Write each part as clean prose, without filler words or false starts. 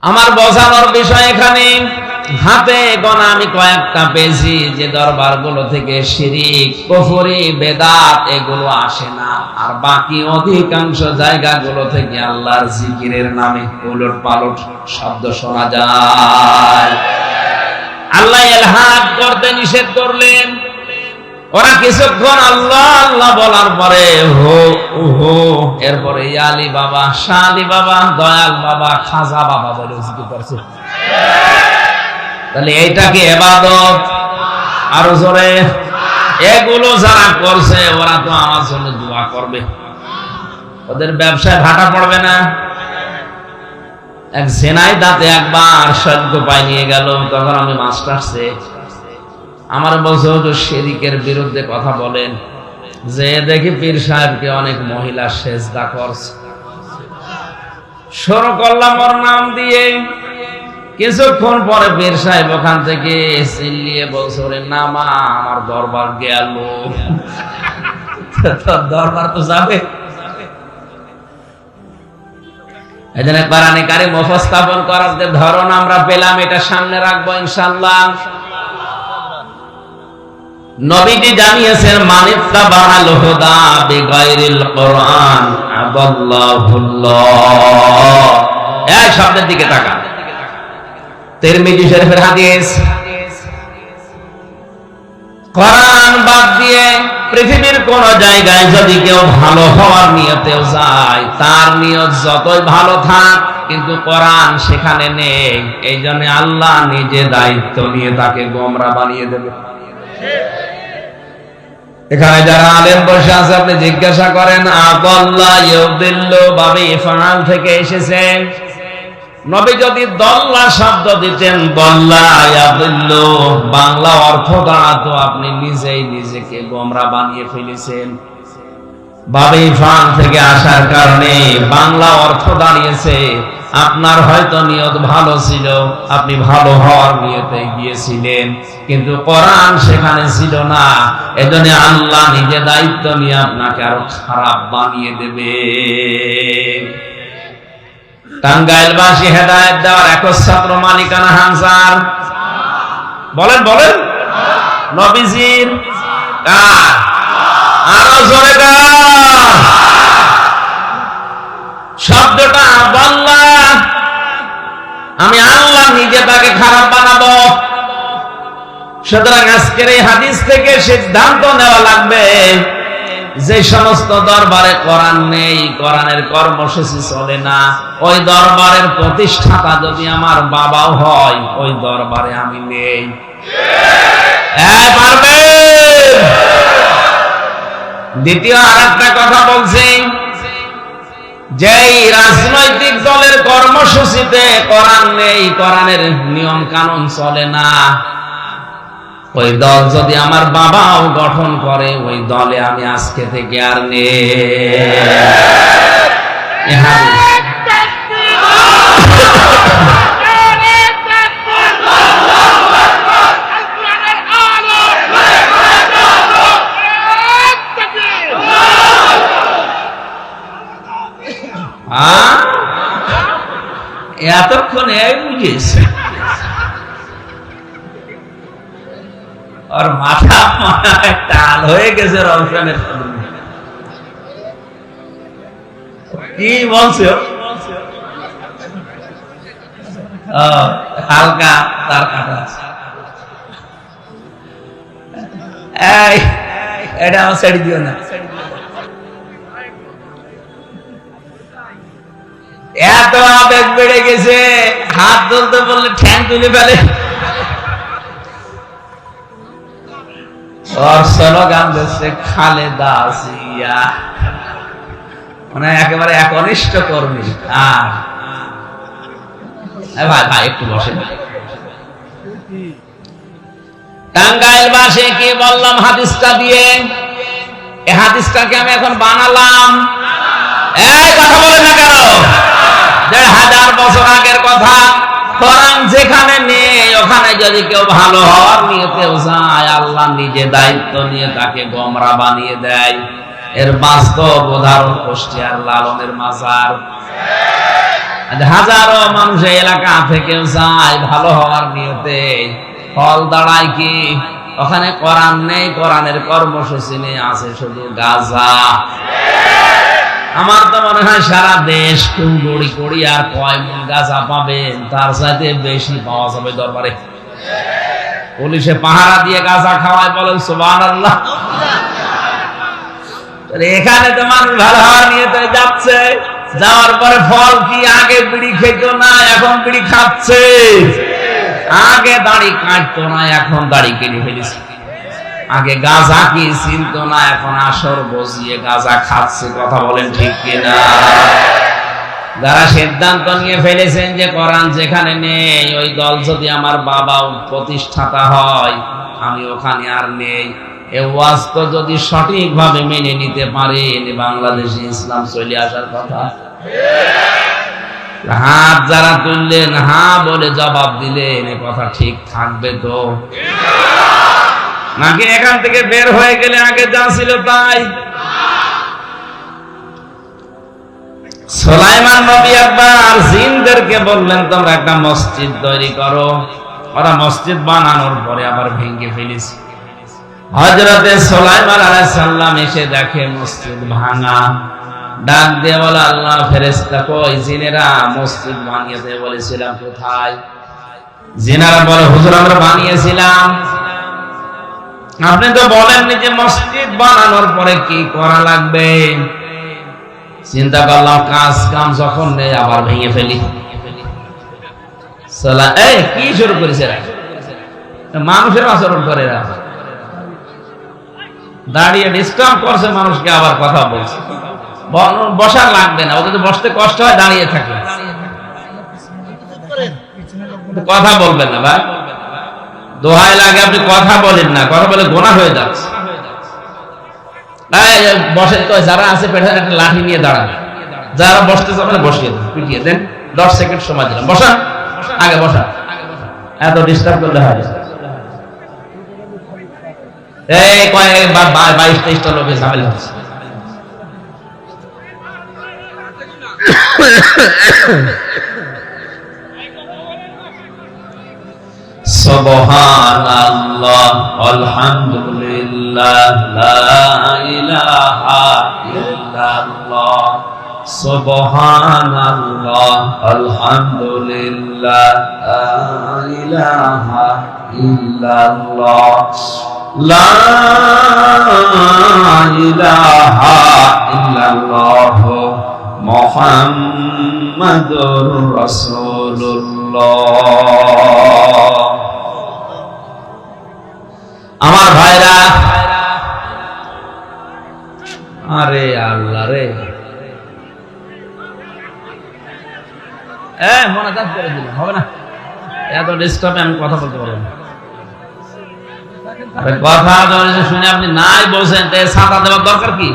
আমার বোঝানোর বিষয় এখানে হাতে গোনা আমি কয়েকটা পেয়েছি যে দরবারগুলো থেকে শিরিক, কুফরি, বেদাত এগুলো আসে না, আর বাকি অধিকাংশ জায়গাগুলো থেকে আল্লাহর জিকিরের নামে উলট পালট শব্দ শোনা যায়। আল্লাহ ইলহাদ করতে নিষেধ করলেন। ওরা কিছুক্ষণ আল্লাহ আল্লাহ বলার পরে হো হো, এরপরে ইয়ালি বাবা, শালি বাবা, দয়াল বাবা, খাজা বাবা বলে জিকির করছে। তাহলে এইটা কি ইবাদত? আরো জোরে। এগুলো যারা করছে ওরা তো আমার জন্য দোয়া করবে, ওদের ব্যবসায় ভাটা পড়বে না। এক জেনাই দাঁতে একবার সদ্য পাই নিয়ে গেল, তখন আমি মাস্টার্সে আমার বলছে হুজুর শিরকের বিরুদ্ধে কথা বলেন, যে দেখি পীর সাহেবকে অনেক মহিলা সেজদা করছে। শুরু করলাম ওর নাম দিয়ে। কিছুক্ষণ পরে পীর সাহেব ওখান থেকে চিল্লিয়ে বলছে, ওরে নামা, আমার দরবার গেল। তোর দরবার তো যাবে। এজন্য কোরআনে কারীম উপস্থাপন করার যে ধরন আমরা পেলাম, এটা সামনে রাখবো ইনশাআল্লাহ। নবীজি জানিয়েছেন, মানিত্তাবাআল হুদা বিগাইরিল কোরআন আদাল্লাহুল্লাহ। এই শব্দের দিকে তাকান, তিরমিজি শরীফের হাদিস। কোরআন বাদ দিয়ে পৃথিবীর কোন জায়গায় যদি কেউ ভালো হওয়ার নিয়তেও যায়, তার নিয়ত যতই ভালো থাক, কিন্তু কোরআন সেখানে নেই, এই জন্য আল্লাহ নিজে দায়িত্ব নিয়ে তাকে গোমরা বানিয়ে দেবে। এখানে যারা আলেম বসে আছে, আপনি জিজ্ঞাসা করেন আদাল্লা ইউদিল্লু বাবে ইফআল থেকে এসেছে। নবী যদি দল্লা শব্দ দিতেন, দল্লা ইয়াদিল্লু, বাংলা অর্থ দাঁড়াতো আপনি নিজেই নিজেকে গোমরা বানিয়ে ফেলেছেন। বাবে ইফআল থেকে আসার কারণে বাংলা অর্থ দাঁড়িয়েছে আপনার হয়তো নিয়ত ভালো ছিল, আপনি ভালো হওয়ার নিয়তে গিয়েছিলেন, কিন্তু কোরআন সেখানে ছিল না, এজন্য আল্লাহ নিজে দায়িত্ব নিয়ে আপনাকে আরো খারাপ বানিয়ে দেবে। টাঙ্গাইলবাসী হেদায়েত দেওয়ার একচ্ছত্র মালিকানা হামজার। বলেন বলেন, নবীজির কার? আরো জোরে কার? শব্দটা আল্লাহ, আমি আল্লাহ নিজে তাকে খারাপ বানাবো। সুতরাং আজকের এই হাদিস থেকে সিদ্ধান্ত নেওয়া লাগবে, যে সমস্ত দরবারে কোরআন নেই, কোরআনের কর্মসূচি চলে না, ওই দরবারের প্রতিষ্ঠাতা যদি আমার বাবাও হয়, ওই দরবারে আমি নেই। পারবে? দ্বিতীয় আরেকটা কথা বলছি, যেই রাজনৈতিক দলের কর্মসূচিতে কোরআন নেই, কোরআনের নিয়ম কানুন চলে না, ওই দল যদি আমার বাবাও গঠন করে, ওই দলে আমি আজকে থেকে আর নেই। এতক্ষণ এই বুঝেছে, আর মাথা টাল হয়ে গেছে রমজানের। কি বলছো? হালকা তার কাটা। এটা আমার ছেড়ে দিও না। এত আবেগ বেড়ে গেছে, হাত তুলতে বললে ঠ্যাং তুলে ফেলে। ওর স্লোগান দিচ্ছে খালেদা জিয়া, মানে একেবারে একনিষ্ঠ কর্মী। ভাই ভাই একটু বসে। টাঙ্গাইলবাসী কি বললাম হাদিসটা দিয়ে? এই হাদিসটাকে আমি এখন বানালাম। এই কথা বলে না কেন? ১,৫০০ বছর আগের কথা। কোরআন যেখানে নেই, ওখানে যদি কেউ ভালো হওয়ার নিয়তেও যায়, আল্লাহ নিজে দায়িত্ব নিয়ে তাকে গোমরা বানিয়ে দেয়। এর বাস্তব উদাহরণ কুষ্টিয়ার লালনের মাজার। হাজারো মানুষ এই এলাকা থেকেও যায় ভালো হওয়ার নিয়তে, ফল দাঁড়ায় কি? ওখানে কোরআন নেই, কোরআনের কর্মসূচি নেই, আছে শুধু গাঁজা। আমার তো মনে হয় সারা দেশ কুড়ি কুড়ি আর কয় মন গাঁজা পাবেন, তার সাথে বেশি পাওয়া যাবে দরবারে। পুলিশে পাহারা দিয়ে গাঁজা খাওয়ায়, বলেন সুবহানাল্লাহ। এখানে তো মানুষ ভালো হওয়ার নিয়তে যাচ্ছে, যাওয়ার পরে ফল কি? আগে বিড়ি খেত না, এখন বিড়ি খাচ্ছে। আগে দাড়ি কাটতো না, এখন দাড়ি কেটে ফেলেছে। আগে গাঁজা কি চিনতো না, এখন আসর বসিয়ে গাঁজা খাচ্ছে। কথা বলেন ঠিক কিনা? যারা সিদ্ধান্ত নিয়ে ফেলেছেন যে কোরআন যেখানে নেই, ওই দল যদি আমার বাবা প্রতিষ্ঠাতা হয়, আমি ওখানে আর নেই, এ ওয়াজ তো যদি সঠিকভাবে মেনে নিতে পারেন, বাংলাদেশে ইসলাম চলে আসার কথা। হাত যারা তুললেন, হ্যাঁ বলে জবাব দিলেন, এ কথা ঠিক থাকবে তো নাকি এখান থেকে বের হয়ে গেলে আগে যা ছিল তাই? সুলাইমান নবী একবার জিনদেরকে বললেন, তোমরা একটা মসজিদ তৈরি করো। ওরা মসজিদ বানানোর পরে আবার ভেঙে ফেলেছে। হযরতে সুলাইমান আলাইহিস সালাম এসে দেখে মসজিদ ভাঙা। ডাক দিয়ে বলে, আল্লাহ ফেরেশতা কই? জিনেরা মসজিদ বানিয়েতে বলেছিলাম, কোথায়? জিনেরা বলে, হুজুর আমরা বানিয়েছিলাম, আপনি তো বলেননি যে মসজিদ বানানোর পরে কি করা লাগবে। চিন্তা করলাম কাজ কাম যখন নেই আবার ভেঙে ফেলি। কি শুরু করেছে? মানুষের আচরণ করে দাঁড়িয়ে ডিস্টার্ব করছে মানুষকে, আবার কথা বলছে। বসার লাগবে না, ওকে তো বসতে কষ্ট হয়, দাঁড়িয়ে থাকে। কথা বলবেন না ভাই, দোহাই লাগে, আপনি কথা বলেন না, কথা বলে গোনা হয়ে যাচ্ছে। বসেন তো, যারা আছে পেটে একটা লাঠি নিয়ে দাঁড়ান, যারা বসতে চান বসিয়ে দেন, পিটিয়ে দেন। 10 সেকেন্ড সময় দিলাম, বসা, আগে বসা। এত ডিস্টার্ব করলে হয়? এই কয়েক 22-23টা লোকের ঝামেলা হচ্ছে। সুবহানাল্লাহ আলহামদুলিল্লাহ লা ইলাহা ইল্লাল্লাহ। সুবহানাল্লাহ আলহামদুলিল্লাহ লা ইলাহা ইল্লাল্লাহ। লা ইলাহা ইল্লাল্লাহ মুহাম্মাদুর রাসূলুল্লাহ। আমার ভাইরা, আরে আল্লাহ রে, মোনাজাত করে দিলাম, হবে না? এত ডিস্টার্বে আমি কথা বলতে পারবো না। কথা শুনে আপনি নাই বলছেন, ছাতা দেওয়ার দরকার কি?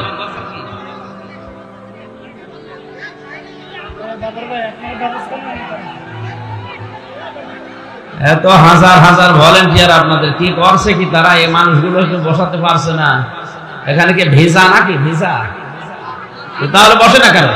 এত হাজার হাজার ভলেন্টিয়ার আপনাদের কি করছে কি? তারা এই মানুষগুলো বসাতে পারছে না। এখানে কি ভিসা নাকি? ভিসা তাহলে বসে না কেন?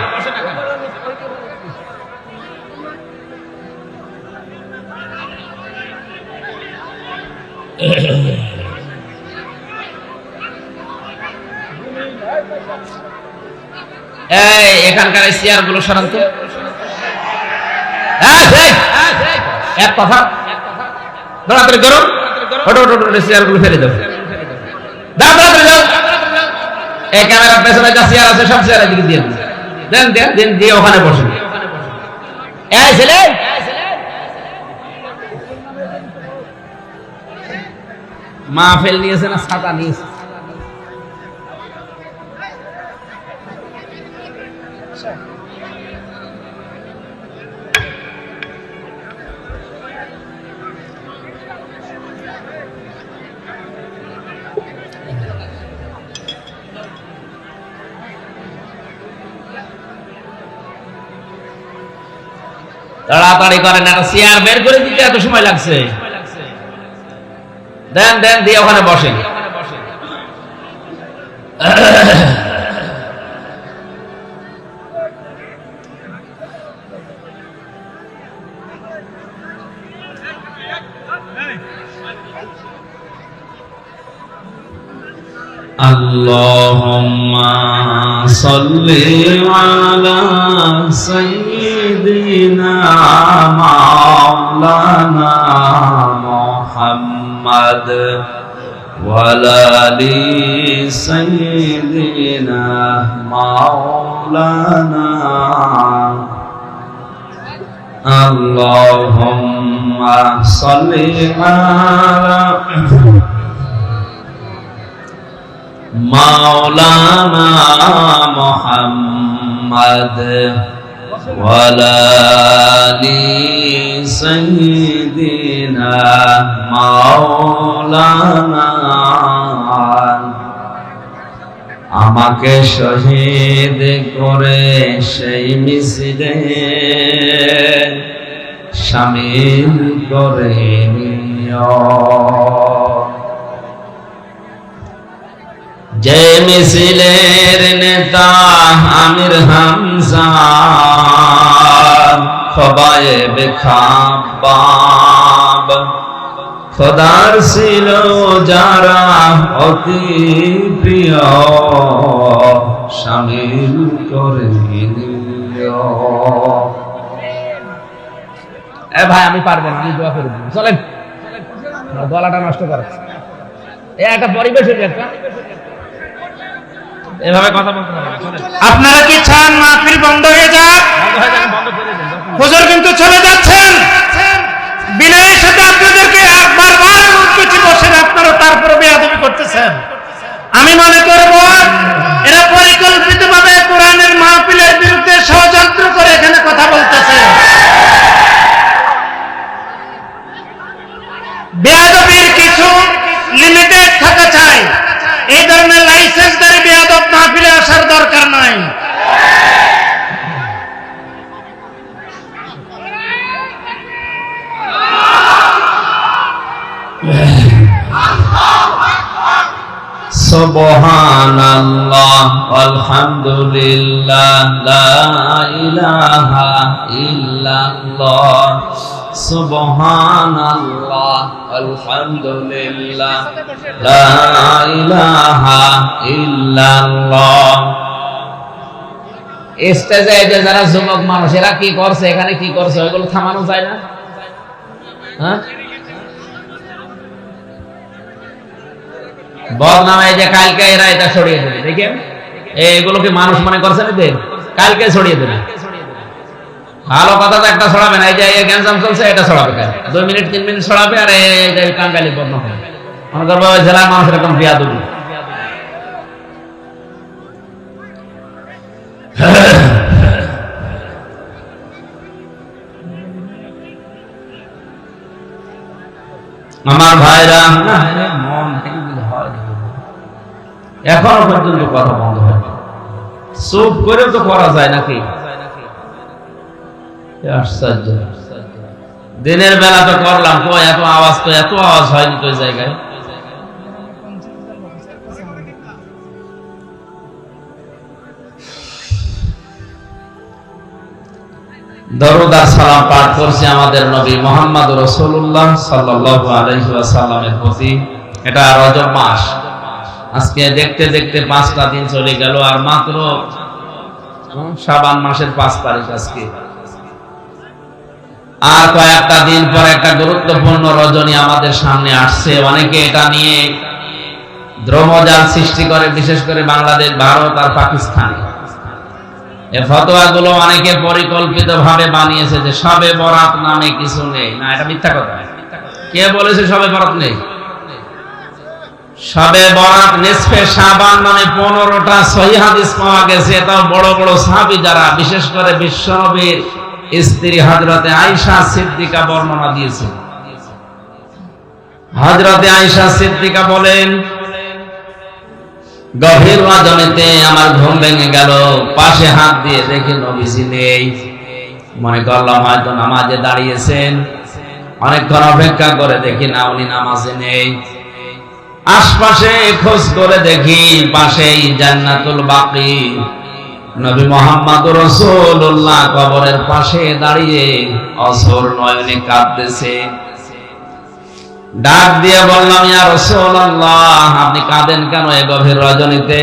এখানকার চেয়ার গুলো সরান তো। এক কথা দৌড়াদৌড়ি করো, চেয়ার গুলো ফেলে দেবো। এই ক্যামেরার পেছনে যা চেয়ার আছে সব চেয়ারের দিকে দিয়ে দেন, দেন দিয়ে ওখানে বসুন। এই ছেলে, মাহফিল নিয়েছে না ছাতা নিয়েছে? তাড়াতাড়ি করেন, একটা চেয়ার বের করে দিতে এত সময় লাগছে। দেন দেন দিয়ে ওখানে বসেন। আল্লাহুম্মা সাল্লি আলা সাইয়্যিদিনা মাওলানা মুহাম্মদ ওয়া আলি সাইয়্যিদিনা মাওলানা আল্লাহুম্মা সাল্লি আলা মাওলানা মুহাম্মদ ওয়া আলি সাইয়্যিদিনা মাওলানা আমাকে শহীদ করে সেই মিছিলে শামিল করে নিও, যে মিছিলের নেতা আমির হামজা খবায়েব খাব্বাব খোদার ছিল যারা অতি প্রিয় শামিল করে নিও। এ ভাই আমি পারবো না, আমি দোয়া করে দিই, চলেন গলাটা নষ্ট করে একটা পরিবেশ একটা এভাবে কথা বলতে হবে। আপনারা কি চান মাহফিল বন্ধ হয়ে যাক? হুজুর কিন্তু চলে যাচ্ছেন। বিনয়ের সাথে আপনাদেরকে বারবার অনুরোধ করছি বসেন, আপনারা তারপরে বেয়াদবি করতেছেন। আমি মনে করব এরা পরিকল্পিতভাবে কোরআনের মাহফিলের বিরুদ্ধে ষড়যন্ত্র করে এখানে কথা বলতেছে। বেয়াদবির কিছু লিমিটেড থাকা চাই। এই ধরনের লাইসেন্সদারি বেয়াদব মাহফিলে আসার দরকার নাই। সুবহানাল্লাহ আলহামদুলিল্লাহ লা ইলাহা ইল্লাল্লাহ সুবহানাল্লাহ আলহামদুলিল্লাহ লা ইলাহা ইল্লাল্লাহ। স্টেজে যে যারা যুবক মানুষেরা কি করছে, এখানে কি করছে, ওইগুলো থামানো যায় না? হ্যাঁ, বদনামে যে কালকে এরা এটা ছড়িয়ে দেবে, দেখেন এগুলো কি মানুষ মনে করছে না? কালকে ছড়িয়ে দেবে। ভালো কথা তো একটা ছড়াবে না, এই যে গ্যাঞ্জাম চলছে এটা ছড়াবে, 2 মিনিট 3 মিনিট ছড়াবে, আর এই যে কাঙ্গালি বদনাম মনে করবো জেলার মানুষ এরকম বিয়াদবি। আমার ভাইরা মন এখনো পর্যন্ত কথা বন্ধ হয়, চুপ করেও তো করা যায় নাকি? আশ্চর্য, দিনের বেলা তো করলাম, তো এত আওয়াজ হয়নি তো জায়গায়। দরুদ আর সালাম পাঠ করছি আমাদের নবী মুহাম্মদ রাসূলুল্লাহ সাল্লাল্লাহু আলাইহি ওয়াসাল্লামের প্রতি। এটা রজব মাস, আজকে দেখতে দেখতে 5টা দিন চলে গেল, আর মাত্র শাবান মাসের 5 তারিখ আজকে। আর কয়েকটা দিন পর একটা গুরুত্বপূর্ণ রজনী আমাদের সামনে আসছে। অনেকে এটা নিয়ে দ্রমজাল সৃষ্টি করে, বিশেষ করে বাংলাদেশ, ভারত আর পাকিস্তান। এই ফতোয়াগুলো অনেকে পরিকল্পিতভাবে বানিয়েছে যে শবে বরাত নামে কিছু নেই। না, এটা মিথ্যা কথা। কে বলেছে শবে বরাত নেই? শবে বরাত নিসফে শাবান নামে 15টা সহিহ হাদিস পাওয়া গেছে। এটাও বড় বড় সাহাবী যারা, বিশেষ করে বিশ্বনবীর স্ত্রী হযরতে আয়েশা সিদ্দিকা বর্ণনা দিয়েছেন। হযরতে আয়েশা সিদ্দিকা বলেন, গভীর রজনীতে আমার ঘুম ভেঙে গেল, পাশে হাত দিয়ে দেখি নবীজি নেই। মনে করলাম হয়তো নামাজে দাঁড়িয়েছেন। অনেকক্ষণ অপেক্ষা করে দেখি না, উনি নামাজে নেই। আশপাশে খোঁজ করে দেখি পাশেই জান্নাতুল বাকি নবী মুহাম্মদ রাসূলুল্লাহ কবরের পাশে দাঁড়িয়ে অঝোর নয়নে কাঁদতেছে। ডাক দিয়ে বললাম, ইয়া রাসূলুল্লাহ, আপনি কাঁদেন কেন এই গভীর রজনীতে?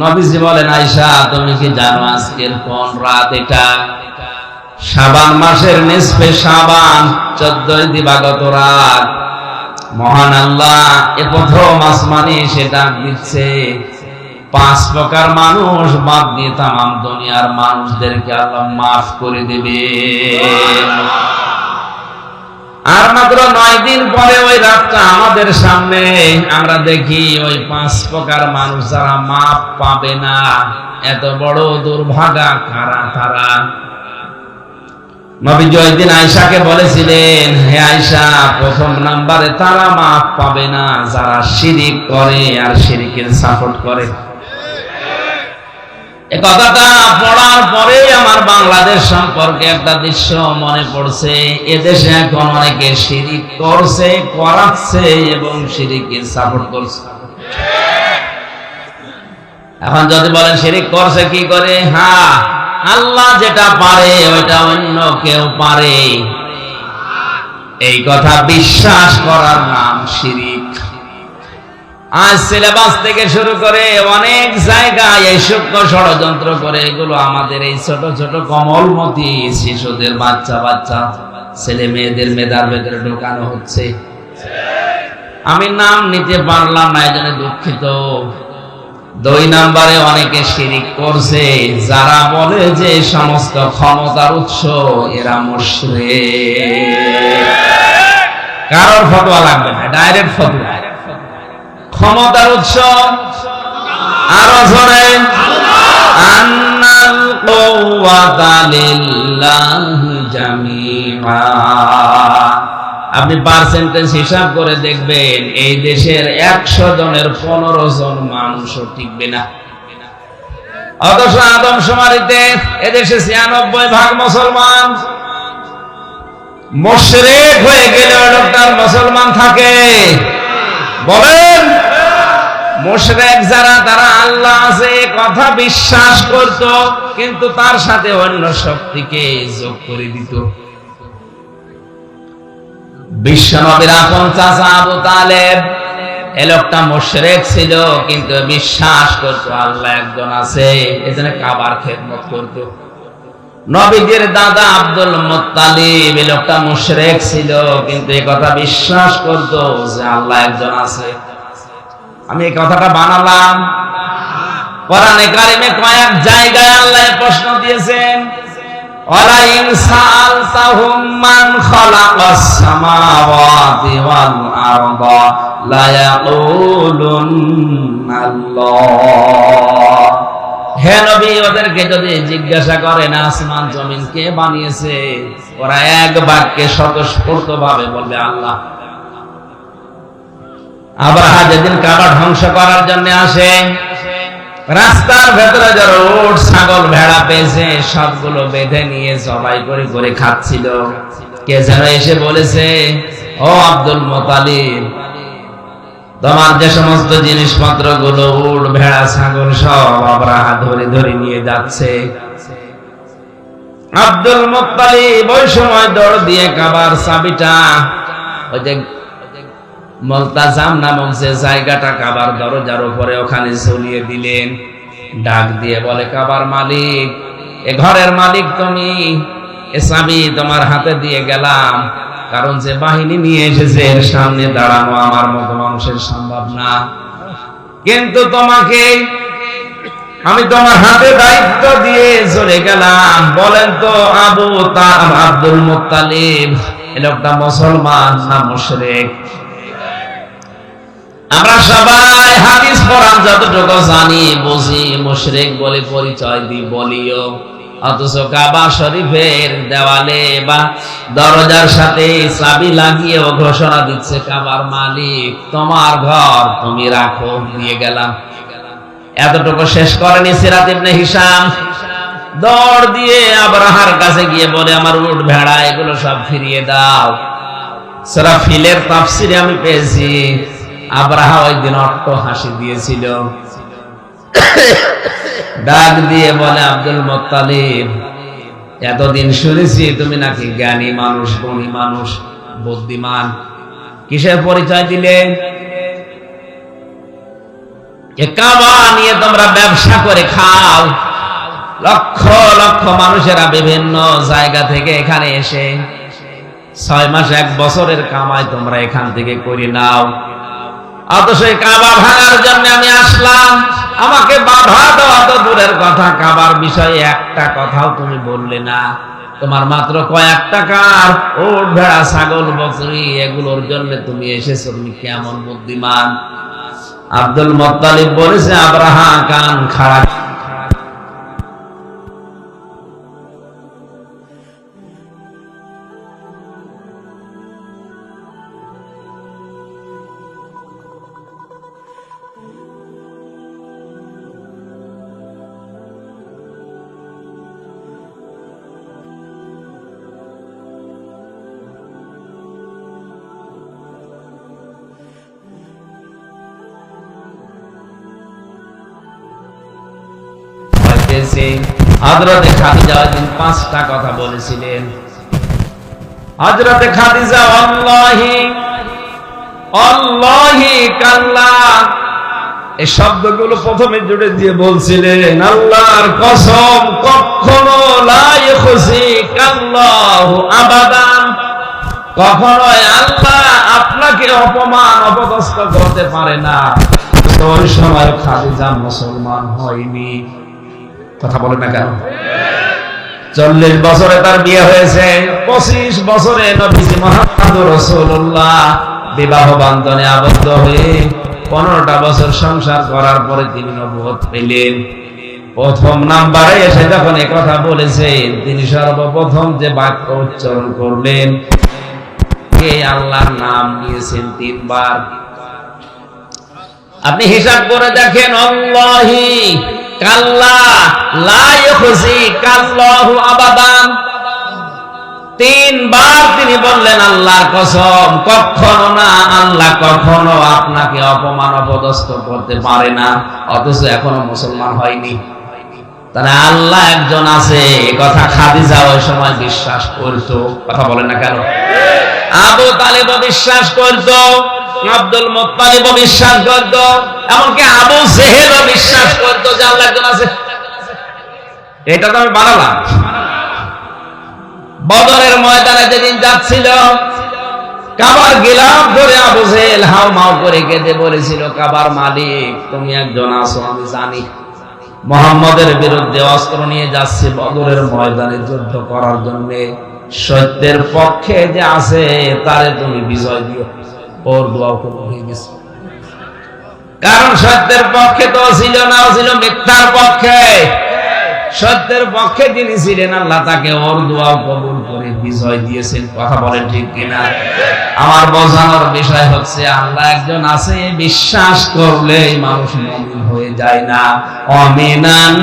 নবীজি বলেন, আয়েশা, তুমি কি জানো আজকের কোন রাত? এটা শাবান মাসের নিসফে শাবান, 14 দিবাগত রাত। মহান আল্লাহ এ প্রথম আসমানে সেটা দিচ্ছে। 5 প্রকার মানুষ বাদ দিয়ে তামাম দুনিয়ার মানুষদেরকে আল্লাহ মাফ করে দেবে। আর মাত্র 9 দিন পরে ওই রাতটা আমাদের সামনে। আমরা দেখি ওই 5 প্রকার মানুষ যারা মাফ পাবে না, এত বড় দুর্ভাগা কারা তারা? নবীজি ওই দিন আয়েশাকে বলেছিলেন, হে আয়েশা, প্রথম নম্বরে তারা মাফ পাবে না যারা শিরিক করে আর শিরিকের সাপোর্ট করে। এই কথাটা পড়ার পরে আমার বাংলাদেশ সম্পর্কে একটা দৃশ্য মনে পড়ছে। এদেশে এখন অনেকে শিরিক করছে, করাচ্ছে এবং শিরিকের সাপোর্ট করছে। এখন যদি বলেন শিরিক করছে কি করে? হ্যাঁ, আল্লাহ যেটা পারে ওইটা অন্য কেউ পারে, এই কথা বিশ্বাস করার নাম শিরিক। আজ সিলেবাস থেকে শুরু করে অনেক জায়গায় এই সূক্ষ্ম ষড়যন্ত্র করে এগুলো আমাদের এই ছোট ছোট কমলমতি শিশুদের, বাচ্চা বাচ্চা ছেলে মেয়েদের মেধার ভেতরে ঢোকানো হচ্ছে। আমি নাম নিতে পারলাম না, এজন্য দুঃখিত। 2 নম্বরে অনেকে শিরিক করছে যারা বলে যে সমস্ত ক্ষমতার উৎস এরা মুশরিক। কারোর ফতোয়া লাগবে না, ডাইরেক্ট ফতোয়া। ক্ষমতার উৎস আরো জোরে, আন্নাল কুওয়াতা লিল্লাহি জামিআ। আপনি পার্সেন্টেজ হিসাব করে দেখবেন, এই দেশের 100 জনের 15 জন মানুষও টিকবে না। অথচ আদমশুমারিতে এদেশে 96 ভাগ মুসলমান। মুশরিক হয়ে গেলে লোকটার মুসলমান থাকে? বলেন, মুশরিক যারা, তারা আল্লাহ আছে কথা বিশ্বাস করত, কিন্তু তার সাথে অন্য শক্তিকে যোগ করে দিত। বিশ্বনবীর আপন চাচা আবু তালেব, এই লোকটা মুশরিক ছিল, কিন্তু বিশ্বাস করত আল্লাহ একজন আছে, এজন্য কাবার খেদমত করত। নবীজির দাদা আব্দুল মুত্তালিব, এই লোকটা মুশরিক ছিল, কিন্তু এই কথা বিশ্বাস করত যে আল্লাহ একজন আছে। আমি এই কথাটা বানালাম। কোরআনে কারিমে কয়েক জায়গায় আল্লাহ প্রশ্ন দিয়েছেন, ওয়ালা ইন সাআলতাহুম মান খালাকাস সামাওয়াতি ওয়াল আরদা লা ইয়াকুলুনাল্লাহ। হে নবী, ওদেরকে যদি জিজ্ঞাসা করেন আসমান জমিন কে বানিয়েছে, ওরা এক বাক্যে স্বতঃস্ফূর্তভাবে বলবে আল্লাহ। আব্রাহা যেদিন কাবা ধ্বংস করার জন্য আসে, রাস্তার ভেতরে যারা উট ছাগল ভেড়া পেয়েছে সবগুলো বেঁধে নিয়ে জবাই করে করে খাচ্ছিল। কে যেন এসে বলেছে, ও আব্দুল মুত্তালিব, তোমার যে সমস্ত জিনিসপত্র গুলো উট ভেড়া ছাগল সব আব্রাহা ধরে ধরে নিয়ে যাচ্ছে। আব্দুল মুত্তালিব ওই সময় দৌড় দিয়ে কাবার চাবিটা, ওই যে মুলতাজাম নামক যে জায়গাটা কাবার দরজার উপরে, ওখানে ঝুলিয়ে দিলেন। ডাক দিয়ে বলে, কাবার মালিক, এ ঘরের মালিক তুমি, এ চাবি তোমার হাতে দিয়ে গেলাম, কারণ যে বাহিনী নিয়ে এসেছে এর সামনে দাঁড়ানো আমার মতো মানুষের সম্ভব না, কিন্তু তোমাকে আমি তোমার হাতে দায়িত্ব দিয়ে চলে গেলাম। বলেন তো আব্দুল মুত্তালিব এ লোকটা মুসলমান না মুশরিক? আমরা সবাই হাদিস কোরআন যতটুকু জানি বুঝি মুশরিক বলে পরিচয় দিই, বলিও, অথচ কাবা শরীফের দেওয়ালে বা দরজার সাথে চাবি লাগিয়ে ও ঘোষণা দিচ্ছে, কাবার মালিক তোমার ঘর, তুমি রাখো, দিয়ে গেলাম। এতটুকু শেষ করেনি সিরাত ইবনে হিশাম, দৌড় দিয়ে আব্রাহার কাছে গিয়ে বলে, আমার উট ভেড়া এগুলো সব ফিরিয়ে দাও। সূরা ফিলের তাফসিরে আমি পেয়েছি আব্রাহা ওই দিন অট্ট হাসি দিয়েছিল। ডাক দিয়ে বলে, আব্দুল মুত্তালিব, এতদিন শুনেছি তুমি নাকি জ্ঞানী মানুষ, গুণী মানুষ, বুদ্ধিমান, কিসের পরিচয় দিলে? কাবা নিয়ে তোমরা ব্যবসা করে খাও। লক্ষ লক্ষ মানুষেরা বিভিন্ন জায়গা থেকে এখানে এসে 6 মাস 1 বছরের কামাই তোমরা এখান থেকে করে নাও। অথচ এই কাবা ভাঙার জন্য আমি আসলাম, আমাকে বাধা দেওয়া তো দূরের কথা, কাবার বিষয়ে একটা কথাও তুমি বললে না। তোমার মাত্র কয়েক টাকার ওট ভেড়া ছাগল বকরি এগুলোর জন্য তুমি এসেছো, তুমি কেমন বুদ্ধিমান। আব্দুল মুত্তালিব বলেছে আব্রাহা কান খাড়া। হযরতে খাদিজা দিন 5টা কথা বলেছিলেন। হযরতে খাদিজা আল্লাহি আল্লাহি কাল্লা এই শব্দগুলো প্রথমে জুড়ে দিয়ে বলছিলেন, আল্লাহর কসম কখনো লা ইখজিকাল্লাহু আবাদান, কখনোই আল্লাহ আপনাকে অপমান অপদস্থ করতে পারে না। তো ওই সময় খাদিজা মুসলমান হয়নি। কথা বলে না কেন? 40 বছরে তার বিয়ে হয়েছে, 25 বছরে নবীজি মুহাম্মদুর রাসূলুল্লাহ বিবাহ বন্ধনে আবদ্ধ হয়ে 15টা বছর সংসার করার পরে তিনি নবুয়ত পেলেন। প্রথম নাম্বারে এসে যখন এই কথা বলেছেন, তিনি সর্বপ্রথম যে বাক্য উচ্চারণ করলেন, কে আল্লাহর নাম নিয়েছেন 3 বার। আপনি হিসাব করে দেখেন, আল্লাহি কাল্লা লা ইখজিকাল্লাহু আবাদান, 3 বার তিনি বললেন আল্লাহর কসম কখনো না, আল্লাহ কখনো আপনাকে অপমান অপদস্থ করতে পারে না। অথচ এখনো মুসলমান হয়নি। তাহলে আল্লাহ একজন আছে, কথা খাদিজা ওই সময় বিশ্বাস করতো। কথা বলেন না কেন? আবু তালিব বিশ্বাস করতো, আব্দুল মুত্তালিব বিশ্বাস করতো, এমনকি আবু জেহেলও বিশ্বাস করতো যে আল্লাহ একজন আছে। এটা তো আমি বানালাম। বদরের ময়দানে যেদিন যাচ্ছিল, কাবার গিলাফ ধরে আবু জেহেল হাউ মাউ করে কেঁদে বলেছিল, কাবার মালিক তুমি একজন আছো, আমি জানি মুহাম্মদের বিরুদ্ধে অস্ত্র নিয়ে যাচ্ছে বদরের ময়দানে যুদ্ধ করার জন্য, সত্যের পক্ষে যে আছে তারে তুমি বিজয় দিও। ওর দোয়াও কবুল হয়ে গেছে, কারণ সত্যের পক্ষে তো ছিল না, ছিল মিথ্যার পক্ষে। সত্যের পক্ষে যিনি ছিলেন আল্লাহ তাকে ওর দোয়াও কবুল করে বিজয় দিয়েছেন। কথা বলেন ঠিক কিনা? আমার বোঝানোর বিষয় হচ্ছে, আল্লাহ একজন আছে বিশ্বাস করলে মানুষ মুমিন হয়ে যায় না। আমিনান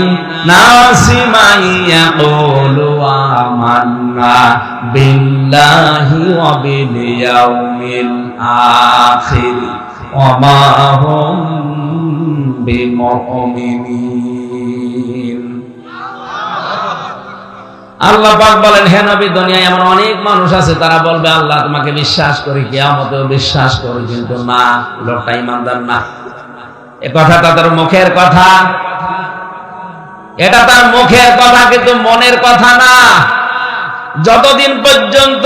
নাসি মাইয়াকুলু আমান্না বিল্লাহি ওয়া বিল ইয়াউমিল আখির ওয়া মা হুম বিমুমিনিন। আল্লাহ পাক বলেন, হে নবী, দুনিয়ায় এমন অনেক মানুষ আছে তারা বলবে আল্লাহ তোমাকে বিশ্বাস করি, কিয়ামতেও বিশ্বাস করি, কিন্তু না, লোকটা ইমানদার না। এ কথা তাদের মুখের কথা, এটা তার মুখের কথা, কিন্তু মনের কথা না। যতদিন পর্যন্ত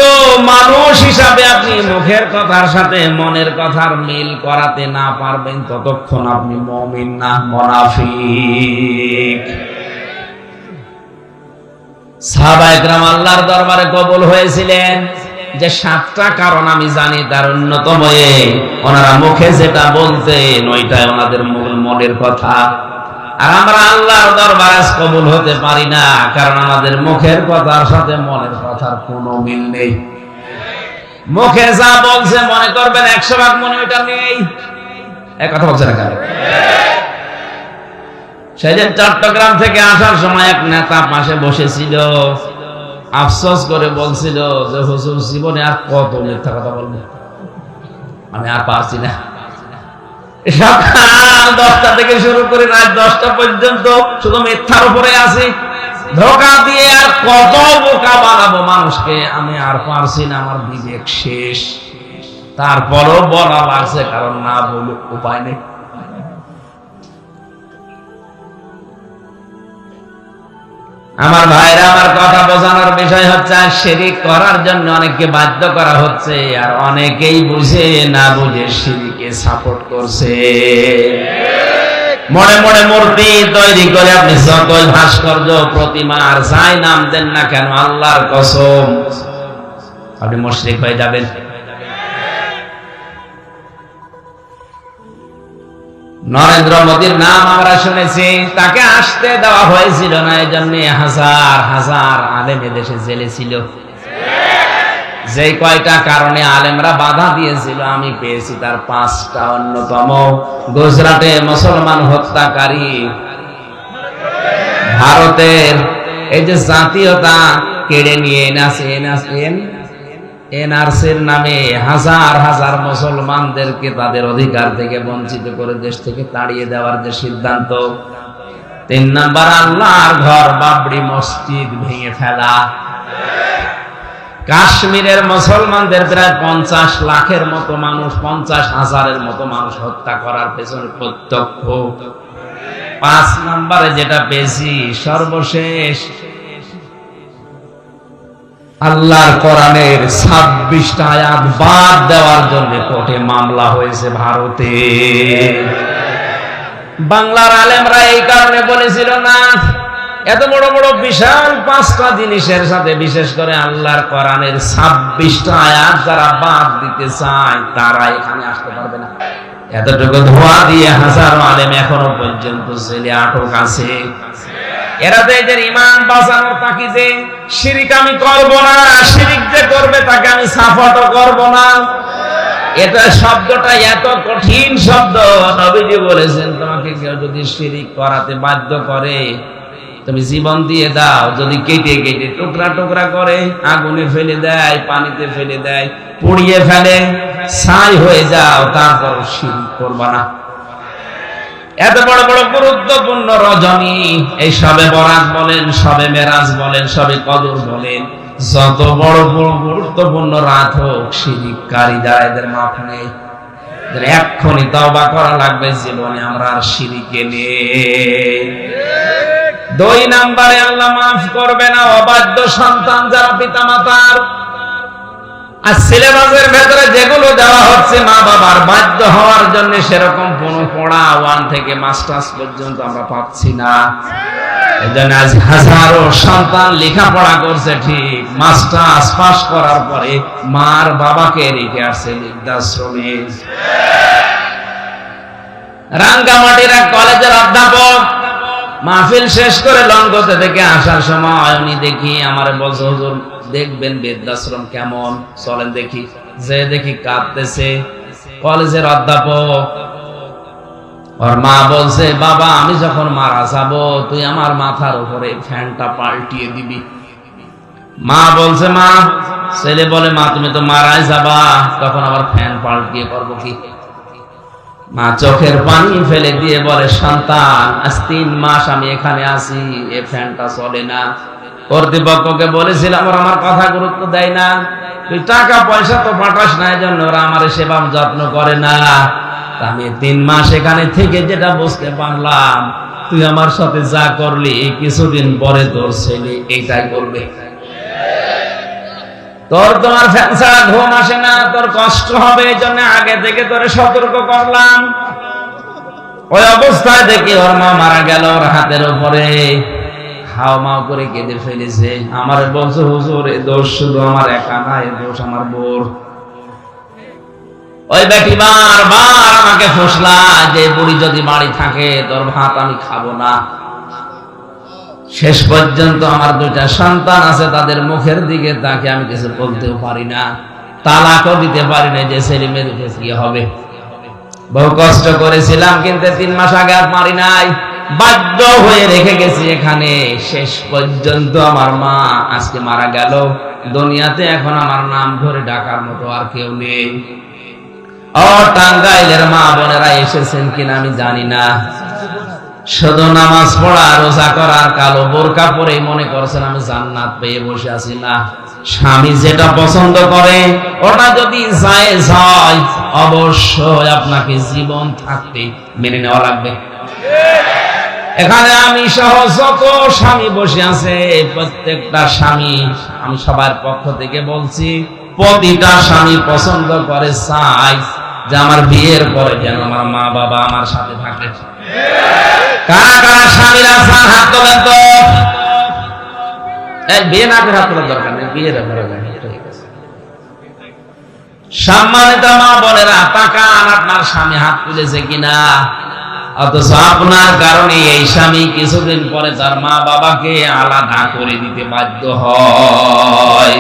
মানুষ হিসাবে আপনি মুখের কথার সাথে মনের কথার মিল করাতে না পারবেন, ততক্ষণ আপনি মুমিন না, মুনাফিক। সাহাবায়ে কেরাম আল্লাহর দরবারে কবুল হয়েছিলেন যে 7টা কারণ আমি জানি, তার অন্যতম ওনারা মুখে যেটা বলতেন ওইটাই ওনাদের মনের কথা। আর আমরা আল্লাহর দরবারে কবুল হতে পারি না, কারণ আমাদের মুখের কথার সাথে মনের কথার কোনো মিল নেই। মুখে যা বলছে মনে করবেন 100 ভাগ মনে ওইটা নেই। এক কথা বলছে না কেন? সেদিন চট্টগ্রাম থেকে আসার সময় এক নেতা পাশে বসেছিল, আফসোস করে বলছিল যে হুজুর, জীবনে আর কত মিথ্যা কথা বলবো, আমি আর পারছি না। সকাল 10টা থেকে শুরু করে রাত 10টা পর্যন্ত শুধু মিথ্যার উপরে আছি, ধোঁকা দিয়ে আর কত বোকা বানাবো মানুষকে, আমি আর পারছি না, আমার বিবেক শেষ। তারপরও বলা লাগছে, কারণ না বলে উপায় নেই। আমার ভাইরা, আমার কথা বোঝানোর বিষয় হচ্ছে, শিরিক করার জন্য অনেককে বাধ্য করা হচ্ছে, আর অনেকেই বুঝে না বুঝে শিরিকে সাপোর্ট করছে। মনে মনে মূর্তি তৈরি করে আপনি যতই ভাস্কর্য, প্রতিমা আর যাই নাম দেন না কেন, আল্লাহর কসম আপনি মুশরিক হয়ে যাবেন। নরেন্দ্র মোদীর নাম আমরা শুনেছি, তাকে আসতে দেওয়া হয়েছিল না, এই জন্য হাজার হাজার আলেম এদেশে জেলে ছিল। যে কয়টা কারণে আলেমরা বাধা দিয়েছিল আমি পেয়েছি তার 5টা। অন্যতম, গুজরাটে মুসলমান হত্যাকারী, ভারতের এই যে জাতীয়তা কেড়ে নিয়ে এনআরসির নামে হাজার হাজার মুসলমানদেরকে তাদের অধিকার থেকে বঞ্চিত করে দেশ থেকে তাড়িয়ে দেওয়ার যে সিদ্ধান্ত। 3 নাম্বার, আল্লাহর ঘর বাবরি মসজিদ ভেঙে ফেলা। কাশ্মীরের মুসলমানদের প্রায় 50 লাখের মতো মানুষ, 50,000-এর মতো মানুষ হত্যা করার পেছনে প্রত্যক্ষ। 5 নম্বরে যেটা পেয়েছি সর্বশেষ, আল্লাহর কোরআনের 26টা আয়াত বাদ দেওয়ার জন্য কোর্টে মামলা হয়েছে ভারতে। বাংলার আলেমরা এই কারণে বলেছিল না, এত বড় বড় বিশাল 5টা জিনিসের সাথে বিশেষ করে আল্লাহর কোরআনের 26টা আয়াত যারা বাদ দিতে চায় তারা এখানে আসতে পারবে না। এতটুকু ধোয়া দিয়ে হাজারো আলেম এখনো পর্যন্ত জেলে আটক আছে। এরা তো এদের ঈমান বাঁচানোর তাকিদে শিরিক আমি করব না, শিরিক যে করবে তাকে আমি সাপোর্টও করব না। এটা শব্দটা এত কঠিন শব্দ, নবীজি বলেছেন তোমাকে কেউ যদি শিরিক করাতে বাধ্য করে তুমি জীবন দিয়ে দাও, যদি কেটে কেটে টুকরা টুকরা করে আগুনে ফেলে দেয়, পানিতে ফেলে দেয়, পুড়িয়ে ফেলে, ছাই হয়ে যাও, তারপর শিরক করবা না। এত বড় বড় গুরুত্বপূর্ণ রজনী, এই সবে বরাত বলেন, সবে মেরাজ বলেন, সবে কদর বলেন, যত বড় বড় গুরুত্বপূর্ণ রাত হোক, শিরিককারী যারা এদের মাফ নেই। এক্ষুনি তওবা করা লাগবে, জীবনে আমরা আর শিরিকে নেই। 2 নম্বরে আল্লাহ মাফ করবে না অবাধ্য সন্তান যারা পিতা মাতার। আর সিলেবাসের ভেতরে যেগুলো দেওয়া হচ্ছে মা বাবার বাধ্য হওয়ার জন্য, সেরকম কোনো পড়া 1 থেকে মাস্টার্স পর্যন্ত আমরা পাচ্ছি না। এজন্য আজ হাজারো সন্তান লেখাপড়া করছে ঠিক, মাস্টার্স পাস করার পরে মার বাবাকে রেখে আসছে বৃদ্ধাশ্রমে। রাঙ্গামাটির এক কলেজের অধ্যাপক মাহফিল শেষ করে লঙ্গতে থেকে আসার সময় উনি দেখি আমার বলছে, হুজুর দেখবেন বৃদ্ধাশ্রম কেমন, চলেন দেখি। যে দেখি কাঁদতেছে কলেজের অধ্যাপক। ওর মা বলছে, বাবা আমি যখন মারা যাব তুই আমার মাথার উপরে ফ্যানটা পাল্টিয়ে দিবি। মা বলছে, মা, ছেলে বলে, মা তুমি তো মারাই যাবা, তখন আবার ফ্যান পাল্টিয়ে করবো কি? মা চোখের পানি ফেলে দিয়ে বলে, সন্তান আজ 3 মাস আমি এখানে আছি, এ ফ্যানটা চলে না। কর্তৃপক্ষকে বলেছিলাম, ওরা আমার কথা গুরুত্ব দেয় না, তুই টাকা পয়সা তো পাঠাস না, এই জন্য ওরা আমার সেবা যত্ন করে না। আমি 3 মাস এখানে থেকে যেটা বুঝতে পারলাম, তুই আমার সাথে যা করলি কিছুদিন পরে তোর ছেলে এইটাই করবে। তোমার ফ্যান ছাড়া ঘুম আসে না, তোর কষ্ট হবে, এই জন্য আগে থেকে তোরে সতর্ক করলাম। ওই অবস্থায় দেখি ওর মা মারা গেল, ওর হাতের উপরে হাও মাও করে কেঁদে ফেলেছে। আমার বলছে, হুজুর এই দোষ শুধু আমার একা না, এই দোষ আমার বোর। ওই বেটি বারবার আমাকে ফুসলা যে বুড়ি যদি বাড়ি থাকে তোর ভাত আমি খাবো না। শেষ পর্যন্ত আমার 2টা সন্তান আছে, তাদের মুখের দিকে তাকে আমি কিছু বলতেও পারি না, তালাকও দিতে পারি না, যে ছেলে মেয়ে দুটো কি হবে। বহু কষ্ট করেছিলাম, কিন্তু 3 মাস আগে আর পারি নাই, বাধ্য হয়ে রেখে গেছি এখানে। শেষ পর্যন্ত আমার মা আজকে মারা গেল, দুনিয়াতে এখন আমার নাম ধরে ডাকার মতো আর কেউ নেই। ও টাঙ্গাইলের মা বোনেরা এসেছেন কিনা আমি জানি না, শুধু নামাজ পড়া রোজা করার কালো বোরকা পরে মনে করছেন আমি জান্নাত পেয়ে বসে আছি। না, স্বামী যেটা পছন্দ করে ওটা যদি জায়েজ হয় অবশ্যই আপনাকে জীবন থাকতে মেনে নেওয়া লাগবে। এখানে আমি সহ যত স্বামী বসে আছে প্রত্যেকটা স্বামী, আমি সবার পক্ষ থেকে বলছি, প্রতিটা স্বামী পছন্দ করে, চাই যে আমার বিয়ের পরে যেন আমার মা বাবা আমার সাথে থাকে। কারা কারা স্বামীরা চান হাত তোলেন তো। বিয়ে না করে হাত তোলার দরকার নেই, বিয়ের সম্মানিত মা বোনেরা তাকান আপনার স্বামী হাত তুলেছে কিনা। অথচ আপনার কারণে এই স্বামী কিছুদিন পরে তার মা বাবাকে আলাদা করে দিতে বাধ্য হয়।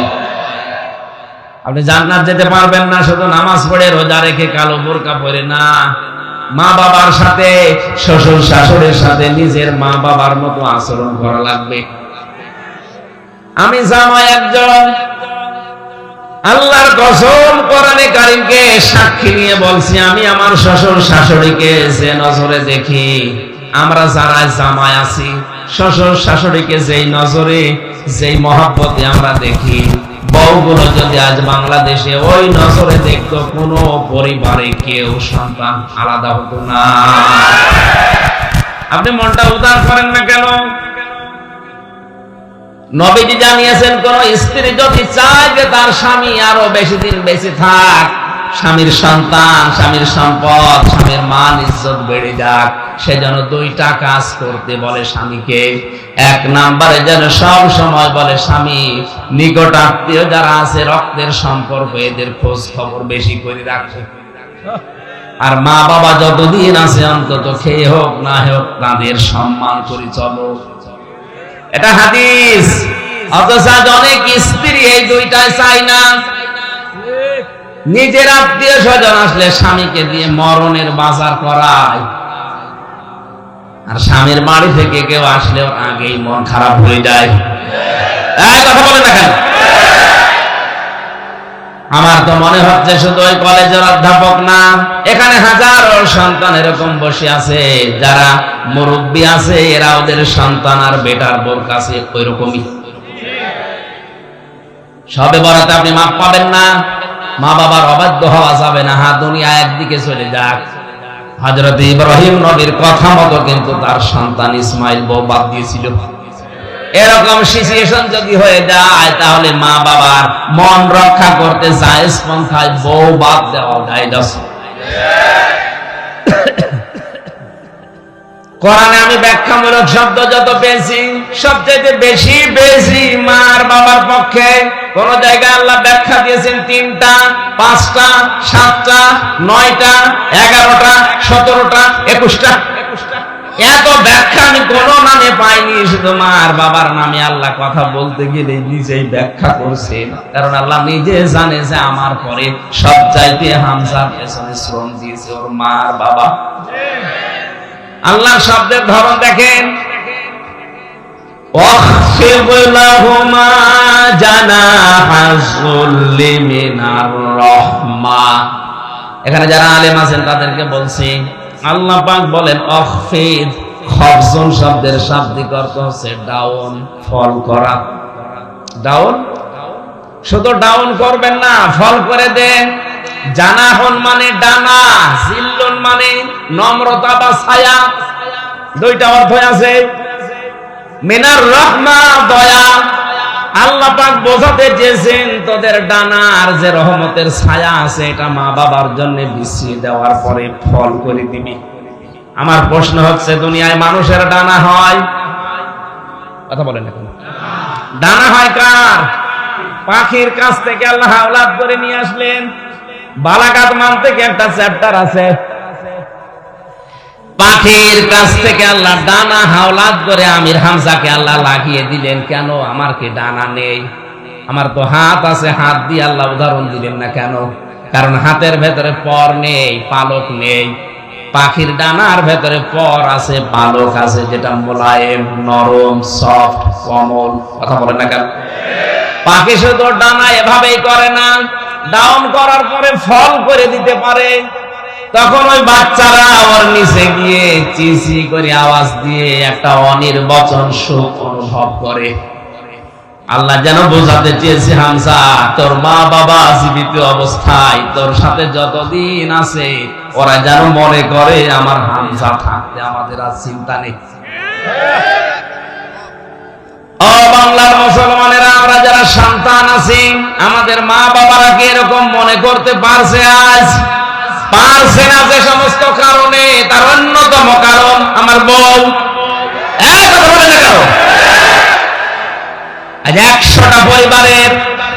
আপনি জান্নাত যেতে পারবেন না শুধু নামাজ পড়ে রোজা রেখে কালো বোরকা পরে না, মা বাবার সাথে শ্বশুর শাশুড়ির সাথে নিজের মা বাবার মতো আচরণ করা লাগবে। আমি জামাই একজন, আল্লাহর কসম কোরআনে কারীমকে সাক্ষী নিয়ে বলছি, আমি আমার শ্বশুর শাশুড়িকে যে নজরে দেখি, আমরা যারা জামাই আছি শ্বশুর শাশুড়িকে যেই নজরে যেই মহব্বতে আমরা দেখি, বউগুলো যদি আজ বাংলাদেশে ওই নজরে দেখতো, কোনো পরিবারে কেউ সন্তান আলাদা হতো না। আপনি মনটা উদার করেন না কেন? নবীজি জানিয়েছেন কোন স্ত্রী যদি চায় যে তার স্বামী আরো বেশি দিন বেঁচে থাক, স্বামীর সন্তান, স্বামীর সম্পদ, স্বামীর মান ইজ্জত বেড়ে যাক, সেজন্য দুইটা কাজ করতে বলে স্বামীকে। এক নাম্বারে যেন সব সময় বলে স্বামী নিকট আত্মীয় যারা আছে, রক্তের সম্পর্ক, এদের খোঁজ খবর বেশি করে রাখে। আর মা বাবা যতদিন আছে অন্তত খেয়ে হোক না হোক তাদের সম্মান করে চলো, এটা হাদিস। অথচ অনেক স্ত্রী এই দুইটাই চাই না। নিজের আত্মীয় স্বজন আসলে স্বামীকে দিয়ে মরণের বাজার করায়, আর স্বামীর বাড়ি থেকে কেউ আসলে আগেই মন খারাপ হয়ে যায়। কথা বলে না কেন? আমার তো মনে হচ্ছে শুধু ওই কলেজের অধ্যাপক না, এখানে হাজারো সন্তান এরকম বসে আছে যারা মুরব্বী আছে, এরা ওদের সন্তান আর বেটার বোর কাছে ওই রকমই। সবে বরাতে আপনি মাপ পাবেন না, মা বাবার অবাধ্য হওয়া যাবে না। দুনিয়া একদিকে চলে যাক। হযরত ইব্রাহিম নবীর কথা মতো কিন্তু তার সন্তান ইসমাইল বউ বাদ দিয়েছিল। এরকম সিচুয়েশন যদি হয়ে যায় তাহলে মা বাবার মন রক্ষা করতে জায়েজ পন্থায় বউ বাদ দেওয়া যায়। কোরআনে আমি ব্যাখ্যামূলক শব্দ যত পেয়েছি সবচেয়ে বেশি পেয়েছি মার বাবার পক্ষে। কোন জায়গায় আল্লাহ ব্যাখ্যা দিয়েছেন 3টা, 5টা, 7টা, 9টা, 11টা, 17টা, 21টা। এত ব্যাখ্যা আমি কোন নামে পাইনি, শুধু মার বাবার নামে আল্লাহ কথা বলতে গেলে নিজেই ব্যাখ্যা করছেন। কারণ আল্লাহ নিজে জানে যে আমার পরে সব চাইতে হামজার পেছনে শ্রম দিয়েছে ওর মার বাবা। আল্লাহ শব্দের ধরন দেখেন, এখানে যারা আলেম আছেন তাদেরকে বলছি, আল্লাহ পাক বলেন অখফিদ, খফজন শব্দের শাব্দিক অর্থ হচ্ছে ডাউন, ফল করা। ডাউন, শুধু ডাউন করবেন না, ফল করে দেন। জানাহন মানে ডানা, জিল্লুন মানে নম্রতা বা ছায়া, দুইটা অর্থ আছে। মিনার রহমা, দয়া। আল্লাহ পাক বোঝাতে চেয়েছেন তোদের ডানার যে রহমতের ছায়া আছে এটা মা বাবার জন্য বিছিয়ে দেওয়ার পরে ফল করে দিবি। আমার প্রশ্ন হচ্ছে, দুনিয়ায় মানুষের ডানা হয়? কথা বলেন এখন। ডানা হয় কার? পাখির কাছ থেকে আল্লাহ আওলাদ করে নিয়ে আসলেন। বালাগাত মান থেকে একটা চ্যাপ্টার আছে, পাখির কাছ থেকে আল্লাহ ডানা হাওলাত করে আমির হামজাকে আল্লাহ লাগিয়ে দিলেন। কেন? আমার কি ডানা নেই? আমার তো হাত আছে, হাত দিয়ে আল্লাহ উদাহরণ দিলেন না কেন? কারণ হাতের ভেতরে পর নেই, পালক নেই। পাখির ডানার ভেতরে পর আছে, পালক আছে, যেটা মোলায়েম, নরম, সফট, কোমল। কথা বলেন না কেন? পাখি শুধু ডানা এভাবেই করে না, ডাউন করার পরে ফল করে দিতে পারে। তখন ওই বাচ্চারা ওর নিচে গিয়ে চিচি করে আওয়াজ দিয়ে একটা অনির্বচন সুখ অনুভব করে। আল্লাহ যেন বোঝাতে চেয়েছে, হামজা তোর মা বাবা জীবিত অবস্থায় তোর সাথে যতদিন আছে ওরা যেন মনে করে আমার হামজা থাকতে আমাদের আর চিন্তা নেই। ও বাংলার মুসলমানেরা, আমরা যারা সন্তান আছি আমাদের মা বাবারা কি এরকম মনে করতে পারছে? আজ পারছে না। যে সমস্ত কারণে, তার অন্যতম কারণ আমার বউ। কথা বলে না কারো। আজ 100টা পরিবারের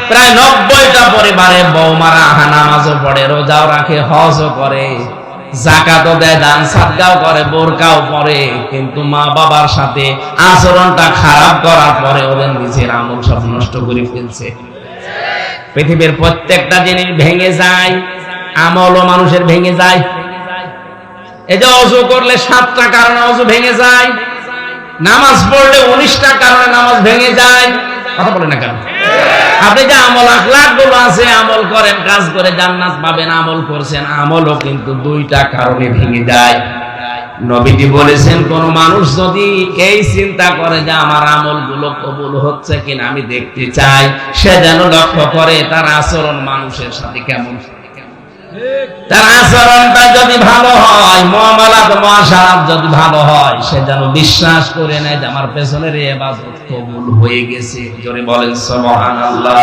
প্রায় 90টা পরিবারে বৌমারা নামাজও পড়ে, রোজাও রাখে, হজও করে, যাকাতও দেয়, দান সাদগাও করে, বোরকাও পরে, কিন্তু মা বাবার সাথে আচরণটা খারাপ করার পরে ওদের নিজের আমল সব নষ্ট করে ফেলছে। পৃথিবীর প্রত্যেকটা জিনিস ভেঙে যায়, আমলও মানুষের ভেঙে যায়। এই যে অজু করলে 7টা কারণে অজু ভেঙে যায়, নামাজ পড়লে 19টা কারণে নামাজ ভেঙে যায়। কথা বলে না কেন? আপনি যে আমল আখলাক গুলো আছে, আমল করেন, কাজ করে জান্নাত পাবেন, আমল করছেন, আমলও কিন্তু 2টা কারণে ভেঙে যায়। নবীজি বলেছেন, কোন মানুষ যদি এই চিন্তা করে যে আমার আমল গুলো কবুল হচ্ছে কিনা আমি দেখতে চাই, সে যেন লক্ষ্য করে তার আচরণ মানুষের সাথে কেমন। তার আচরণটা যদি ভালো হয়, মুআমালাত মুআশারাত যদি ভালো হয়, সে যেন বিশ্বাস করে নেয় যে আমার পেছনের এই ইবাদত কবুল হয়ে গেছে। জোরে বলেন সুবহানাল্লাহ।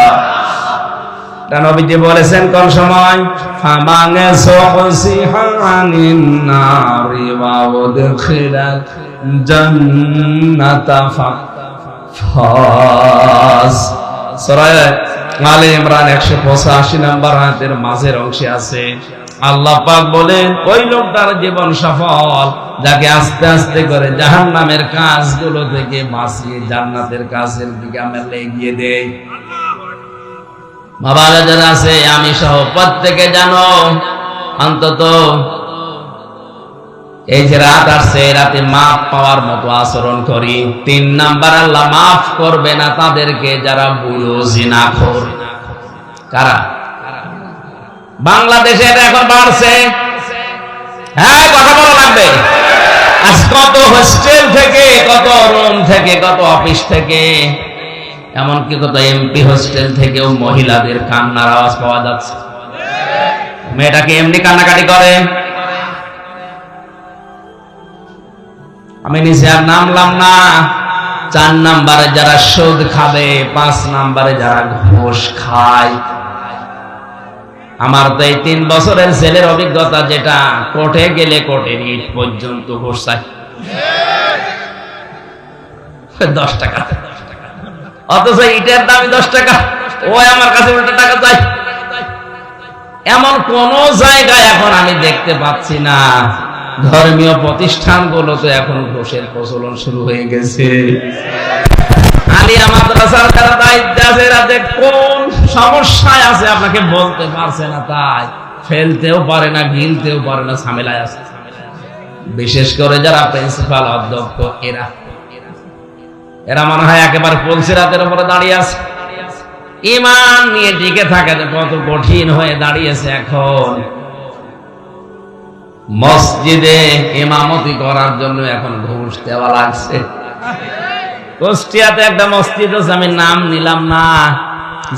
নবীজি বলেছেন কোন সময়, ফামানে সুহসিহানিন নারি ওয়া উদখিলাত জান্নাতা ফাস। সূরা আলে ইমরান 185 নম্বর আয়াতের মাঝের অংশে আছে, আল্লাহ পাক বলেন ওই লোকটার জীবন সফল যাকে আস্তে আস্তে করে জাহান্নামের কাজগুলো থেকে বাঁচিয়ে জান্নাতের কাজের দিকে আমরা এগিয়ে দেই। বাবা যারা আছে, আমি সহ প্রত্যেকে জানো অন্তত এই যে রাত আসছে, রাতে মাফ পাওয়ার মতো আচরণ করি। 3 নাম্বার, আল্লাহ মাফ করবে না তাদেরকে যারা বুড়ো জিনাখোর। কারা? বাংলাদেশে এটা এখন বাড়ছে। হ্যাঁ, কথা বলা লাগবে। আজ কত হোস্টেল থেকে, কত রুম থেকে, কত অফিস থেকে, এমনকি কত এমপি হোস্টেল থেকেও মহিলাদের কান্নার আওয়াজ পাওয়া যাচ্ছে। মেয়েটাকে এমনি কান্নাকাটি করে। আমি নিজে আর নামলাম না। 4 নাম্বারে যারা সুদ খাবে, 5 নাম্বারে যারা ঘুষ খায়। আমার তো এই 3 বছরের ছেলের অভিজ্ঞতা, যেটা কোর্টে গেলে কোর্টের ইট পর্যন্ত ঘুষ চাই। 10 টাকা, অথচ ইটের দামই 10 টাকা। ওই আমার কাছে উল্টো টাকা চাই। এমন কোন জায়গায় এখন আমি দেখতে পাচ্ছি না। ধর্মীয় প্রতিষ্ঠানগুলো তো এখন ঘুষের প্রচলন শুরু হয়ে গেছে। আলিয়া মাদ্রাসার যারা দায়িত্বে আছে, এরা যে কোন সমস্যায় আছে আপনাকে বলতে পারছে না, তাই ফেলতেও পারে না, গিলতেও পারে না, ঝামেলায় আছে। বিশেষ করে যারা প্রিন্সিপাল, অধ্যক্ষ, এরা মনে হয় একেবারে পুলসিরাতের উপরে দাঁড়িয়ে আছে। ঈমান নিয়ে টিকে থাকে কত কঠিন হয়ে দাঁড়িয়েছে। এখন মসজিদে ইমামতি করার জন্য এখন ঘুষ দেওয়া লাগছে। কুষ্টিয়াতে একটা মসজিদ আছে, আমি নাম নিলাম না।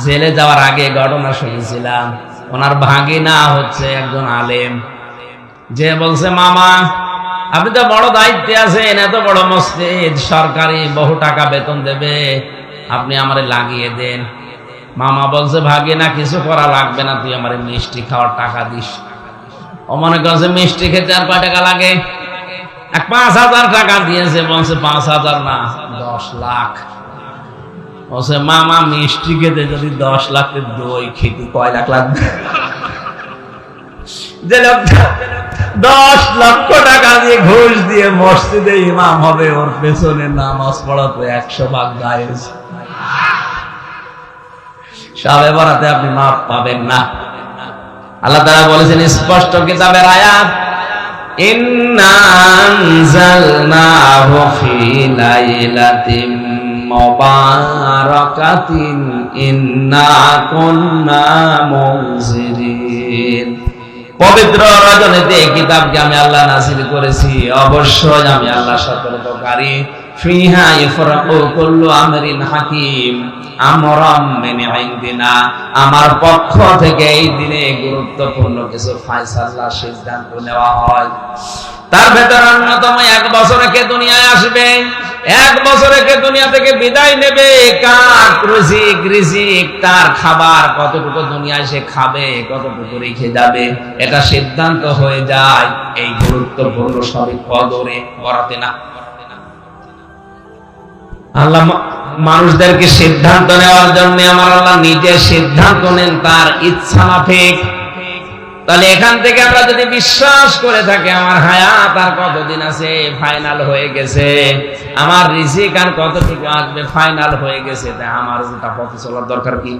জেলে যাওয়ার আগে ঘটনা শুনেছিলাম। ওনার ভাগিনা হচ্ছে একজন আলেম, যে বলছে, মামা আপনি তো বড় দায়িত্বে আছেন, এত বড় মসজিদ, সরকারি বহু টাকা বেতন দেবে, আপনি আমারে লাগিয়ে দেন। মামা বলছে, ভাগিনা কিছু করা লাগবে না, তুই আমারে মিষ্টি খাওয়ার টাকা দিস। ও মনে করছে মিষ্টি খেতে আর কয় টাকা লাগে, 5,000 টাকা দিয়েছে। বলছে 5,000 না, 10 লাখ। বলছে, মামা মিষ্টি খেতে যদি 10 লাখ, দই খেতে কয় লাখ লাগবে? যে লোকটা 10 লক্ষ টাকা দিয়ে ঘুষ দিয়ে মসজিদে ইমাম হবে, ওর পেছনে নামাজ পড়া তো 100 ভাগ জায়েজ। শবে বরাতে আপনি মাফ পাবেন না। আল্লাহ তাআলা বলেছেন স্পষ্ট কিতাবের আয়াত, ইন্না আনজালনাহু ফি লাইলাতিন মুবারাকাতিন ইন্না কুন্না মুনজিরিন। পবিত্র রজনীতে এই কিতাবকে আমি আল্লাহ নাযিল করেছি, অবশ্যই আমি আল্লাহ সতর্ককারী। ফিহা ইফরাকু কুল্লু আমরিন হাকিম আমরাম মিন ইনদিনা, আমার পক্ষ থেকে এই দিনে গুরুত্বপূর্ণ কিছু ফয়সালা সিদ্ধান্ত নেওয়া হয়। তার ভেতর অন্যতম 1 বছরে কে দুনিয়ায় আসবে, 1 বছরে কে দুনিয়া থেকে বিদায় নেবে, কার রিজিক তার খাবার কতটুকু দুনিয়ায় সে খাবে, কতটুকু রেখে যাবে, এটা সিদ্ধান্ত হয়ে যায় এই গুরুত্বপূর্ণ সবই কদরে বরাতে না। আল্লাহ মানুষদেরকে সিদ্ধান্ত নেওয়ার জন্য আমার আল্লাহ নিজে সিদ্ধান্ত নেন তার ইচ্ছা মাফিক। তাহলে এখান থেকে আমরা যদি বিশ্বাস করে থাকি আমার হায়াত আর কতদিন আছে, ফাইনাল হয়ে গেছে, আমার রিজিক আর কতটুকু আসবে, ফাইনাল হয়ে গেছে, তাই আমার উল্টা পথে চলার দরকার কি?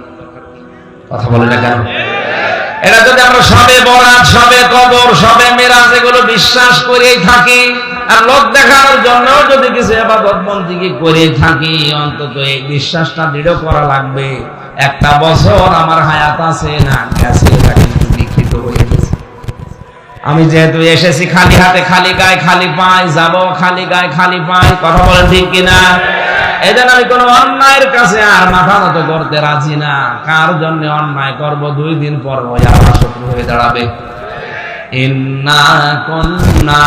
কথা বলে না কেন? এটা যদি আমরা সবে বরাত, সবে কবর, সবে মিরাজ এগুলো বিশ্বাস করেই থাকি, আর লোক দেখানোর জন্য যদি কিছু ইবাদত বন্দেগী করে থাকি, অন্তত এই বিশ্বাসটা দৃঢ় করা লাগবে 1 বছর আমার হায়াত আছে না গেছে, এটা কিন্তু লিখিত হয়ে গেছে। আমি যেহেতু এসেছি খালি হাতে, খালি গায়ে, খালি পায়ে, যাব খালি গায়ে, খালি পায়ে, কথা বলেন ঠিক কিনা? এজন্য আমি কোন অন্যায়ের কাছে আর মাথা নত করতে রাজি না। কার জন্য অন্যায় করব, 2 দিন পর ওই আমার শত্রু হয়ে দাঁড়াবে। ইন্না কুন্না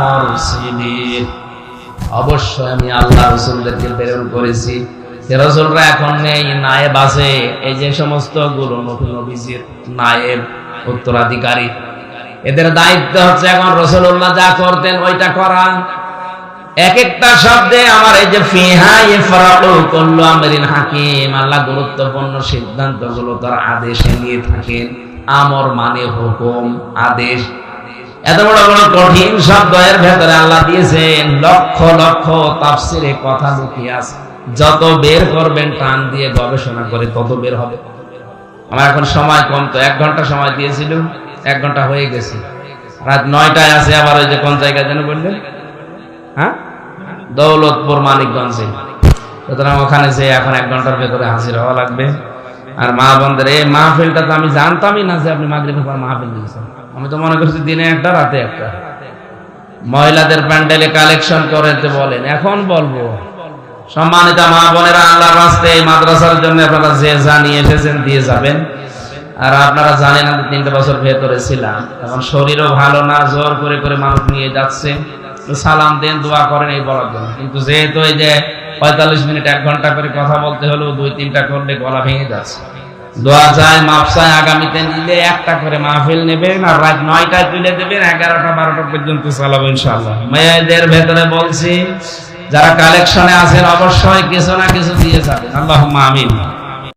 মুরসিলিন, অবশ্যই আমি আল্লাহ রাসূলদেরকে প্রেরণ করেছি। যে রাসূলরা এখন নেই, নায়েব আছে, এই যে সমস্ত গুরু নবীজির নায়েব উত্তরাধিকারী, এদের দায়িত্ব হচ্ছে এখন রাসূলুল্লাহ যা করতেন ওইটা করা। এক একটা শব্দে আমার এই যে ফিহা ইফরাকু কুল্লু আমরিন হাকিম, আল্লাহ গুরুত্বপূর্ণ সিদ্ধান্তগুলো তার আদেশে নিয়ে থাকেন। আমর মানে হুকুম, আদেশ। এত বড় বড় কঠিন শব্দ এর ভেতরে আল্লাহ দিয়েছেন, লক্ষ লক্ষ তাফসিরে কথা লুকিয়ে আছে। যত বের করবেন টান দিয়ে গবেষণা করে তত বের হবে। আমার এখন সময় কম, তো 1 ঘন্টা সময় দিয়েছিল, 1 ঘন্টা হয়ে গেছে, রাত 9টায় আছে। আবার ওই যে কোন জায়গায় যেন বললেন, হ্যাঁ, দৌলতপুর মানিকগঞ্জে। সুতরাং ওখানে যে এখন 1 ঘন্টার ভেতরে হাজির হওয়া লাগবে। আর মা বোনদের এই মাহফিলটা তো আমি জানতামই না যে আপনি মাগরিবের পর মাহফিল দিয়েছেন। আমি তো মনে করছি দিনে 1টা রাতে 1টা। মহিলাদের প্যান্ডেলে কালেকশন করতে বলেন, এখন বলবো। সম্মানিত মা বোনেরা, আল্লাহর রাস্তায় এই মাদ্রাসার জন্য আপনারা যে জানিয়ে এসেছেন দিয়ে যাবেন। আর আপনারা জানেন আমি 3 বছর ভেতরে ছিলাম, এখন শরীরও ভালো না, জোর করে করে মানুষ নিয়ে যাচ্ছে। সালাম দেন, দোয়া করেন এই বলার জন্য। কিন্তু যেহেতু এই যে 45 মিনিট 1 ঘন্টা করে কথা বলতে হলো, 2-3টা করলে গলা ভেঙে যাচ্ছে। দোয়া চাই, মাপ চাই, আগামীতে নিলে 1টা করে মাহফিল নেবেন, আর রাত 9টায় তুলে দেবেন, 11টা-12টা পর্যন্ত চালাবো ইনশাআল্লাহ। মেয়েদের ভেতরে বলছি, যারা কালেকশনে আছেন অবশ্যই কিছু না কিছু দিয়ে যাবেন। আল্লাহুম্মা আমিন।